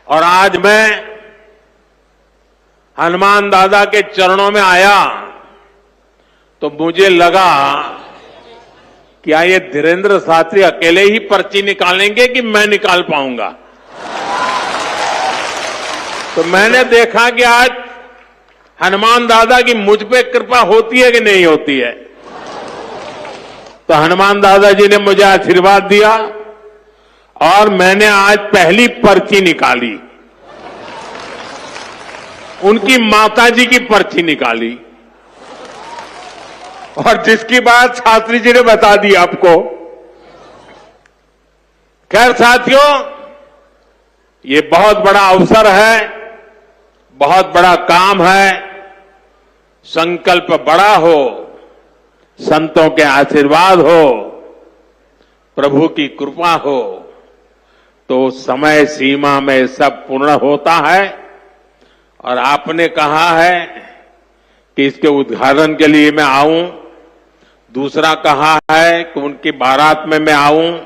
और आज मैं हनुमान दादा के चरणों में आया तो मुझे लगा क्या ये धीरेन्द्र शास्त्री अकेले ही पर्ची निकालेंगे कि मैं निकाल पाऊंगा। तो मैंने देखा कि आज हनुमान दादा की मुझ पे कृपा होती है कि नहीं होती है। तो हनुमान दादा जी ने मुझे आशीर्वाद दिया और मैंने आज पहली पर्ची निकाली, उनकी माताजी की पर्ची निकाली और जिसकी बात शास्त्री जी ने बता दी आपको। खैर साथियों, ये बहुत बड़ा अवसर है, बहुत बड़ा काम है। संकल्प बड़ा हो, संतों के आशीर्वाद हो, प्रभु की कृपा हो तो समय सीमा में सब पूर्ण होता है। और आपने कहा है कि इसके उद्घाटन के लिए मैं आऊं, दूसरा कहा है कि उनकी बारात में मैं आऊं।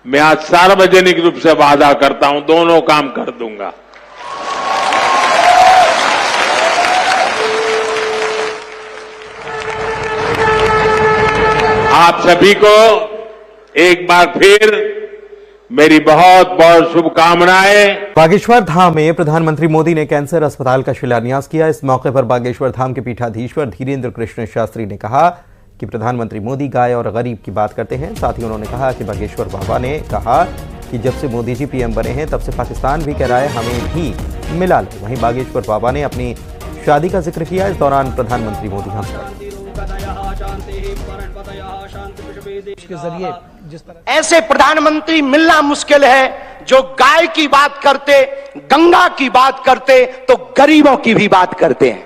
मैं आज सार्वजनिक रूप से वादा करता हूं, दोनों काम कर दूंगा। आप सभी को एक बार फिर मेरी बहुत बहुत शुभकामनाएं। बागेश्वर धाम में प्रधानमंत्री मोदी ने कैंसर अस्पताल का शिलान्यास किया। इस मौके पर बागेश्वर धाम के पीठाधीश्वर धीरेन्द्र कृष्ण शास्त्री ने कहा कि प्रधानमंत्री मोदी गाय और गरीब की बात करते हैं। साथ ही उन्होंने कहा कि बागेश्वर बाबा ने कहा कि जब से मोदी जी पीएम बने हैं तब से पाकिस्तान भी कह रहा है हमें भी मिला लो। वहीं बागेश्वर बाबा ने अपनी शादी का जिक्र किया। इस दौरान प्रधानमंत्री मोदी हंस पड़े। ऐसे प्रधानमंत्री मिलना मुश्किल है जो गाय की बात करते, गंगा की बात करते तो गरीबों की भी बात करते हैं।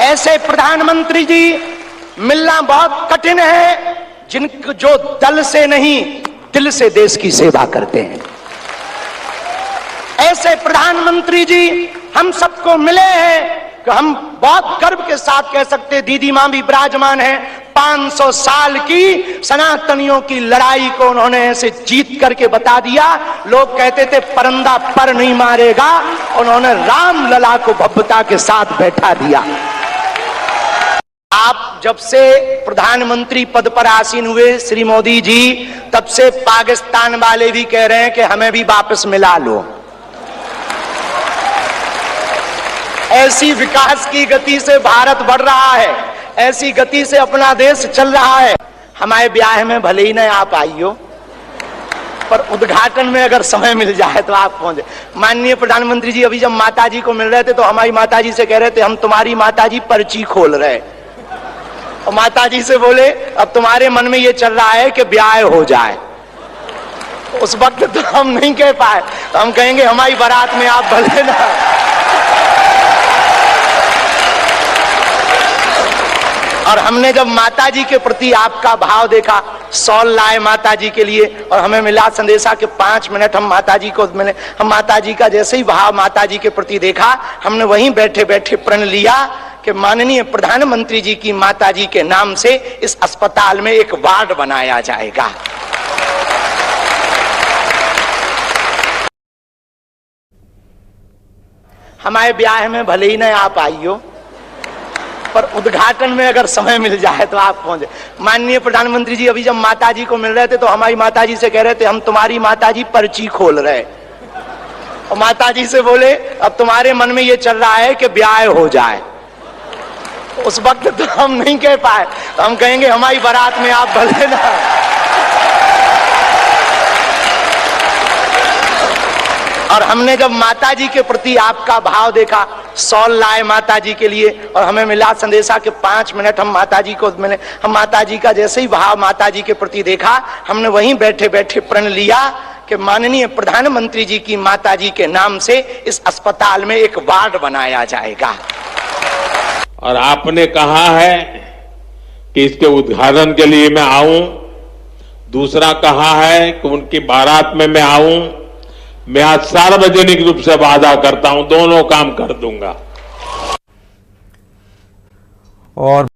ऐसे प्रधानमंत्री जी मिलना बहुत कठिन है जिनको जो दल से नहीं दिल से देश की सेवा करते हैं। ऐसे प्रधानमंत्री जी हम सबको मिले हैं कि हम बहुत गर्व के साथ कह सकते दीदी मां भी विराजमान है। 500 साल की सनातनियों की लड़ाई को उन्होंने ऐसे जीत करके बता दिया। लोग कहते थे परंदा पर नहीं मारेगा, उन्होंने राम लला को भव्यता के साथ बैठा दिया। आप जब से प्रधानमंत्री पद पर आसीन हुए श्री मोदी जी, तब से पाकिस्तान वाले भी कह रहे हैं कि हमें भी वापस मिला लो। ऐसी विकास की गति से भारत बढ़ रहा है, ऐसी गति से अपना देश चल रहा है। हमारे ब्याह में भले ही न आप आइयो, पर उद्घाटन में अगर समय मिल जाए तो आप पहुंचे। माननीय प्रधानमंत्री जी अभी जब माताजी को मिल रहे थे तो हमारी माताजी से कह रहे थे हम तुम्हारी माताजी पर्ची खोल रहे, और माताजी से बोले अब तुम्हारे मन में ये चल रहा है कि ब्याह हो जाए। उस वक्त तो हम नहीं कह पाए, तो हम कहेंगे हमारी बारात में आप भले ना। और हमने जब माताजी के प्रति आपका भाव देखा, सॉल लाए माताजी के लिए और हमें मिला संदेशा के 5 मिनट हम माताजी को मिले। हम माताजी का जैसे ही भाव माताजी के प्रति देखा, हमने वहीं बैठे बैठे प्रण लिया कि माननीय प्रधानमंत्री जी की माताजी के नाम से इस अस्पताल में एक वार्ड बनाया जाएगा। हमारे ब्याह में भले ही न आप आइयो, पर उद्घाटन में अगर समय मिल जाए तो आप पहुंचे। माननीय प्रधानमंत्री जी अभी जब माताजी को मिल रहे थे तो हमारी माताजी से कह रहे थे हम तुम्हारी माताजी पर्ची खोल रहे, और माताजी से बोले अब तुम्हारे मन में ये चल रहा है कि ब्याह हो जाए। उस वक्त तो हम नहीं कह पाए, तो हम कहेंगे हमारी बारात में आप भले ना। और हमने जब माताजी के प्रति आपका भाव देखा, सॉल लाए माताजी के लिए और हमें मिला संदेशा के 5 मिनट हम माताजी को मिले। हम माताजी का जैसे ही भाव माताजी के प्रति देखा, हमने वहीं बैठे बैठे प्रण लिया कि माननीय प्रधानमंत्री जी की माताजी के नाम से इस अस्पताल में एक वार्ड बनाया जाएगा। और आपने कहा है कि इसके उद्घाटन के लिए मैं आऊं, दूसरा कहा है कि उनकी बारात में मैं आऊं। मैं आज सार्वजनिक रूप से वादा करता हूं, दोनों काम कर दूंगा। और